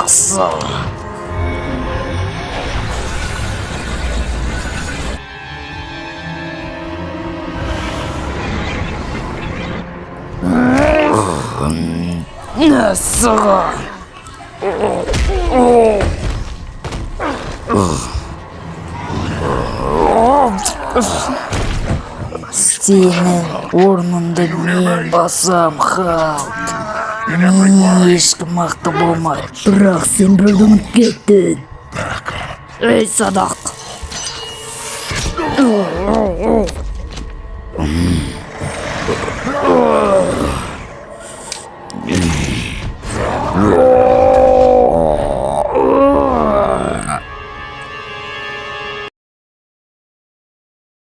Жақсы. Насыға. Сенің орныңды мен басам, Халк. Ешкім мықты болмайды. Бірақ сен бірді ұмытып кеттің. Ей, садақ.